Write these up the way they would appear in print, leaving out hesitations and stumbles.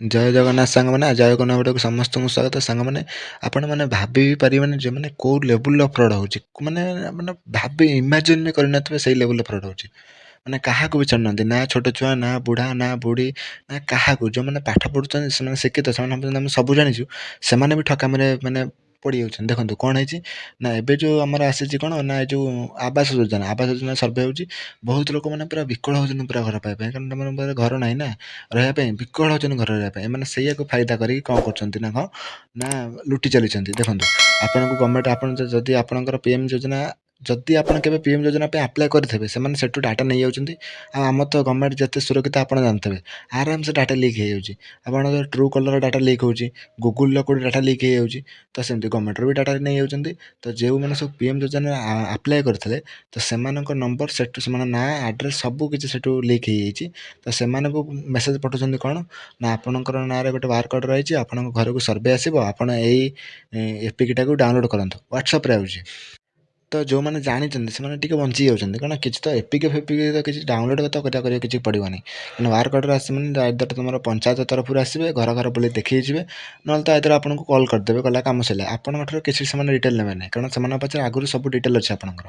ଜୟ ଜଗନ୍ନାଥ ସାଙ୍ଗମାନେ, ଜୟ ଜଗନ୍ନାଥକୁ ସମସ୍ତଙ୍କୁ ସ୍ୱାଗତ। ସାଙ୍ଗମାନେ, ଆପଣମାନେ ଭାବି ବି ପାରିବେନି ଯେ ମାନେ କେଉଁ ଲେବୁଲ୍ର ଫ୍ରଡ଼୍ ହେଉଛି। ମାନେ ମାନେ ଭାବି ଇମାଜିନ୍ ବି କରିନଥିବେ ସେଇ ଲେବୁଲ୍ର ଫ୍ରଡ଼୍ ହେଉଛି। ମାନେ କାହାକୁ ବି ଛାଡ଼ୁନାହାନ୍ତି, ନା ଛୋଟ ଛୁଆ, ନା ବୁଢ଼ା, ନା ବୁଢ଼ୀ, ନା କାହାକୁ। ଯେଉଁମାନେ ପାଠ ପଢ଼ୁଛନ୍ତି ସେମାନେ ଶିକ୍ଷିତ, ସେମାନେ ଭାବୁଛନ୍ତି ଆମେ ସବୁ ଜାଣିଛୁ, ସେମାନେ ବି ଠକାମିରେ ମାନେ ପଡ଼ିଯାଉଛନ୍ତି। ଦେଖନ୍ତୁ କ'ଣ ହେଇଛି ନା, ଏବେ ଯେଉଁ ଆମର ଆସିଛି କ'ଣ ନା, ଏ ଯେଉଁ ଆବାସ ଯୋଜନା ସର୍ଭେ ହେଉଛି। ବହୁତ ଲୋକମାନେ ପୁରା ବିକଳ ହେଉଛନ୍ତି ପୁରା ଘର ପାଇବା ପାଇଁ, କାରଣ ସେମାନଙ୍କ ଘର ନାହିଁ ନା ରହିବା ପାଇଁ, ବିକଳ ହେଉଛନ୍ତି ଘର ରହିବା ପାଇଁ। ଏମାନେ ସେଇଆକୁ ଫାଇଦା କରିକି କ'ଣ କରୁଛନ୍ତି ନା କ'ଣ ନା ଲୁଟି ଚାଲିଛନ୍ତି। ଦେଖନ୍ତୁ, ଆପଣଙ୍କୁ ଗଭର୍ଣ୍ଣମେଣ୍ଟ ଆପଣ ଯଦି ଆପଣଙ୍କର ପିଏମ୍ ଯୋଜନା, ଯଦି ଆପଣ କେବେ ପିଏମ୍ ଯୋଜନା ପାଇଁ ଆପ୍ଲାଏ କରିଥିବେ, ସେମାନେ ସେଠୁ ଡାଟା ନେଇଯାଉଛନ୍ତି। ଆଉ ଆମର ତ ଗଭର୍ଣ୍ଣମେଣ୍ଟ ଯେତେ ସୁରକ୍ଷିତ ଆପଣ ଜାଣିଥିବେ, ଆରାମସେ ଡାଟା ଲିକ୍ ହେଇଯାଉଛି। ଆପଣଙ୍କର ଟ୍ରୁ କଲର୍ ଡାଟା ଲିକ୍ ହେଉଛି, ଗୁଗୁଲ୍ର କେଉଁଠି ଡାଟା ଲିକ୍ ହେଇଯାଉଛି। ତ ସେମିତି ଗଭର୍ଣ୍ଣମେଣ୍ଟର ବି ଡାଟା ନେଇଯାଉଛନ୍ତି। ତ ଯେଉଁମାନେ ସବୁ ପିଏମ୍ ଯୋଜନା ଆପ୍ଲାଏ କରିଥିଲେ, ତ ସେମାନଙ୍କ ନମ୍ବର ସେଠୁ, ସେମାନଙ୍କ ନାଁ, ଆଡ୍ରେସ୍ ସବୁ କିଛି ସେଠୁ ଲିକ୍ ହେଇଯାଇଛି। ତ ସେମାନଙ୍କୁ ମେସେଜ୍ ପଠାଉଛନ୍ତି କ'ଣ ନା, ଆପଣଙ୍କର ନାଁରେ ଗୋଟେ ବାରକୋଡ଼୍ ରହିଛି, ଆପଣଙ୍କ ଘରକୁ ସର୍ଭେ ଆସିବ, ଆପଣ ଏଇ ଏପିକିଟାକୁ ଡାଉନଲୋଡ଼୍ କରନ୍ତୁ। ହ୍ୱାଟ୍ସଆପ୍ରେ ଆଉଛି। ତ ଯେଉଁମାନେ ଜାଣିଛନ୍ତି ସେମାନେ ଟିକେ ବଞ୍ଚି ଯାଉଛନ୍ତି, କାରଣ କିଛି ତ ଏପିକେ ଫେପିକେ ତ କିଛି ଡାଉନଲୋଡ଼୍ ତ କରିବା କିଛି ପଡ଼ିବନି। କାରଣ ବାରକୋଡ଼୍ରେ ଆସିବ ମାନେ ଆଇଦର୍ ତୁମର ପଞ୍ଚାୟତ ତରଫରୁ ଆସିବେ, ଘର ଘର ବୁଲି ଦେଖିକି ଯିବେ, ନହେଲେ ତ ଆଇଦର୍ ଆପଣଙ୍କୁ କଲ୍ କରିଦେବେ, ଗଲା କାମ ସରିଲା। ଆପଣଙ୍କ ଠାରୁ କିଛି ସେମାନେ ଡିଟେଲ୍ ନେବେ ନାହିଁ, କାରଣ ସେମାନଙ୍କ ପାଖରେ ଆଗରୁ ସବୁ ଡିଟେଲ୍ ଅଛି ଆପଣଙ୍କର।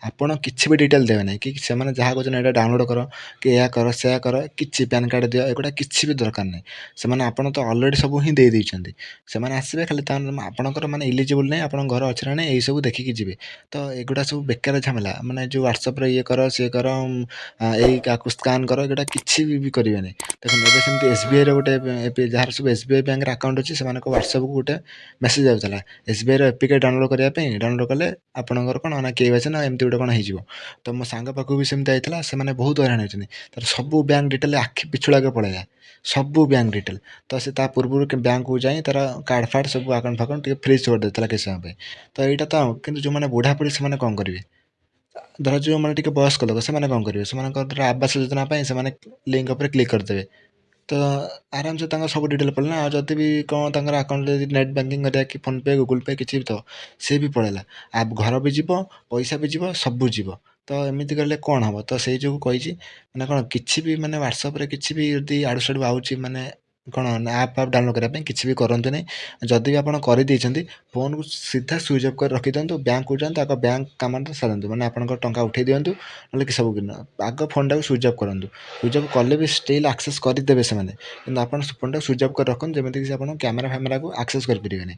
ଆପଣ କିଛି ବି ଡିଟେଲ୍ ଦେବେ ନାହିଁ, କି ସେମାନେ ଯାହା କହୁଛନ୍ତି ଏଇଟା ଡାଉନଲୋଡ଼୍ କର, କି ଏହା କର, ସେୟା କର, କିଛି ପ୍ୟାନ୍ କାର୍ଡ଼ ଦିଅ, ଏଗୁଡ଼ା କିଛି ବି ଦରକାର ନାହିଁ। ସେମାନେ ଆପଣ ତ ଅଲରେଡ଼ି ସବୁ ହିଁ ଦେଇଛନ୍ତି। ସେମାନେ ଆସିବେ ଖାଲି ଆପଣଙ୍କର ମାନେ ଇଲିଜିବୁଲ୍ ନାହିଁ, ଆପଣଙ୍କ ଘର ଅଛି ନା ନାହିଁ ଏଇସବୁ ଦେଖିକି ଯିବେ। ତ ଏଗୁଡ଼ା ସବୁ ବେକାର ଝାମେଲା। ମାନେ ଯେଉଁ ହ୍ୱାଟ୍ସଆପ୍ରେ ଇଏ କର, ସିଏ କର, ଏଇ କାକୁ ସ୍କାନ୍ କର, ଏଗୁଡ଼ା କିଛି ବି କରିବେନି। ଦେଖନ୍ତୁ, ଏବେ ସେମିତି ଏସ୍ବିଆଇର ଗୋଟେ, ଏବେ ଯାହାର ସବୁ ଏସ୍ବିଆଇ ବ୍ୟାଙ୍କର ଆକାଉଣ୍ଟ ଅଛି, ସେମାନଙ୍କ ହ୍ୱାଟ୍ସଆପ୍କୁ ଗୋଟେ ମେସେଜ୍ ଯାଉଥିଲା ଏସ୍ବିଆଇର ଏପିକେ ଡାଉନଲୋଡ଼୍ କରିବା ପାଇଁ। ଡାଉନଲୋଡ଼୍ କଲେ ଆପଣଙ୍କର କ'ଣ ନା KYC ନା ଏମିତି ଗୋଟେ କ'ଣ ହେଇଯିବ। ତ ମୋ ସାଙ୍ଗ ପାଖକୁ ବି ସେମିତି ଯାଇଥିଲା, ସେମାନେ ବହୁତ ହଇରାଣ ହେଇଛନ୍ତି। ତାର ସବୁ ବ୍ୟାଙ୍କ ଡିଟେଲ୍ ଆଖି ପିଛୁଳାକେ ପଳେଇଲା, ସବୁ ବ୍ୟାଙ୍କ ଡିଟେଲ୍। ତ ସେ ତା ପୂର୍ବରୁ ବ୍ୟାଙ୍କକୁ ଯାଇ ତାର କାର୍ଡ଼ ଫାର୍ଡ଼ ସବୁ ଆକାଉଣ୍ଟ ଫାକାଉଣ୍ଟ ଟିକେ ଫ୍ରିଜ୍ କରିଦେଇଥିଲା କିଛି ସମୟ ପାଇଁ। ତ ଏଇଟା ତ, କିନ୍ତୁ ଯେଉଁମାନେ ବୁଢ଼ାବୁଢ଼ୀ ସେମାନେ କ'ଣ କରିବେ? ଧର ଯେଉଁମାନେ ଟିକେ ବୟସ୍କ ଲୋକ ସେମାନେ କ'ଣ କରିବେ? ସେମାନଙ୍କର ଧର ଆବାସ ଯୋଜନା ପାଇଁ ସେମାନେ ଲିଙ୍କ ଉପରେ କ୍ଲିକ୍ କରିଦେବେ, ତ ଆରାମସେ ତାଙ୍କର ସବୁ ଡିଟେଲ୍ ପଳେଇଲା। ଆଉ ଯଦି ବି କ'ଣ ତାଙ୍କର ଆକାଉଣ୍ଟରେ ଯଦି ନେଟ୍ ବ୍ୟାଙ୍କିଙ୍ଗ କରିବା, କି ଫୋନ୍ ପେ, ଗୁଗୁଲ୍ ପେ କିଛି ବି ଥିବ, ସେ ବି ପଳେଇଲା। ଘର ବି ଯିବ, ପଇସା ବି ଯିବ, ସବୁ ଯିବ। ତ ଏମିତି କଲେ କ'ଣ ହେବ? ତ ସେଇ ଯୋଗୁଁ କହିଛି, ମାନେ କ'ଣ କିଛି ବି ମାନେ ହ୍ୱାଟ୍ସଆପ୍ରେ କିଛି ବି ଯଦି ଆଡ଼ୁ ସାଡ଼ୁ ଆଉଛି, ମାନେ କ'ଣ ଆପ୍ ଫାପ୍ ଡାଉନଲୋଡ଼୍ କରିବା ପାଇଁ କିଛି ବି କରନ୍ତୁନି। ଯଦି ବି ଆପଣ କରିଦେଇଛନ୍ତି, ଫୋନ୍କୁ ସିଧା ସୁଇଚ୍ ଅଫ୍ କରି ରଖିଦିଅନ୍ତୁ। ବ୍ୟାଙ୍କକୁ ଯାଆନ୍ତୁ, ଆଗ ବ୍ୟାଙ୍କ କାମଟା ସାରନ୍ତୁ, ମାନେ ଆପଣଙ୍କ ଟଙ୍କା ଉଠାଇ ଦିଅନ୍ତୁ, ନହେଲେ କି ସବୁ ଆଗ ଫୋନ୍ଟାକୁ ସୁଇଚ୍ ଅଫ୍ କରନ୍ତୁ। ସୁଇଚ୍ ଅଫ୍ କଲେ ବି ଷ୍ଟିଲ୍ ଆକ୍ସେସ୍ କରିଦେବେ ସେମାନେ, କିନ୍ତୁ ଆପଣ ଫୋନ୍ଟାକୁ ସୁଇଚ୍ ଅଫ୍ କରି ରଖନ୍ତୁ, ଯେମିତିକି ସେ ଆପଣଙ୍କ କ୍ୟାମେରା ଫ୍ୟାମେରାକୁ ଆକ୍ସେସ୍ କରିପାରିବେନି।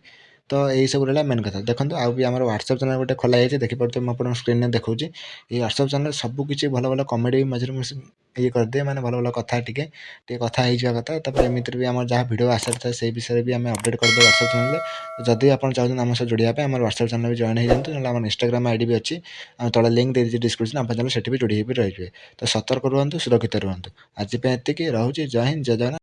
ତ ଏଇସବୁ ରହିଲା ମେନ୍ କଥା। ଦେଖନ୍ତୁ, ଆଉ ବି ଆମର ହ୍ୱାଟ୍ସଆପ୍ ଚ୍ୟାନେଲ୍ ଗୋଟେ ଖୋଲା ହେଇଛି, ଦେଖିପାରୁଥିବେ, ମୁଁ ଆପଣଙ୍କ ସ୍କ୍ରିନ୍ରେ ଦେଖାଉଛି। ଏଇ ହ୍ୱାଟ୍ସଆପ୍ ଚ୍ୟାନେଲ୍ ସବୁ କିଛି ଭଲ ଭଲ କମେଡ଼ି ମଝିରେ ଇଏ କରିଦିଏ, ମାନେ ଭଲ ଭଲ କଥା ଟିକେ କଥା ହେଇଯିବା କଥା। ତାପରେ ଏମିତିରେ ବି ଆମର ଯାହା ଭିଡ଼ିଓ ଆସିବାର ଥାଏ ସେଇ ବିଷୟରେ ବି ଆମେ ଅପଡ଼େଟ୍ କରିଦେବୁ ହ୍ୱାଟ୍ସଆପ୍ ଚ୍ୟାନେଲ୍ରେ। ଯଦି ଆପଣ ଚାହୁଁଛନ୍ତି ଆମ ସହ ଯୋଡ଼ିବା ପାଇଁ, ଆମର ହ୍ୱାଟ୍ସଆପ୍ ଚ୍ୟାନେଲ୍ ବି ଜଏନ୍ ହେଇଯାନ୍ତୁ, ନହେଲେ ଆମର ଇନଷ୍ଟାଗ୍ରାମ୍ ଆଇଡ଼ି ବି ଅଛି, ଆଉ ତଳେ ଲିଙ୍କ୍ ଦେଇଦେଇଛି ଡିସ୍କ୍ରିପ୍ସନ୍, ଆପଣ ଚାହିଁଲେ ସେଠି ବି ଯୋଡ଼ି ହେଇକି ରହିଯିବେ। ତ ସତର୍କ ରୁହନ୍ତୁ, ସୁରକ୍ଷିତ ରୁହନ୍ତୁ। ଆଜି ପାଇଁ ଏତିକି, ରହୁଛି। ଜୟ ହିନ୍ଦ, ଜୟ ଜଗନ୍ନାଥ।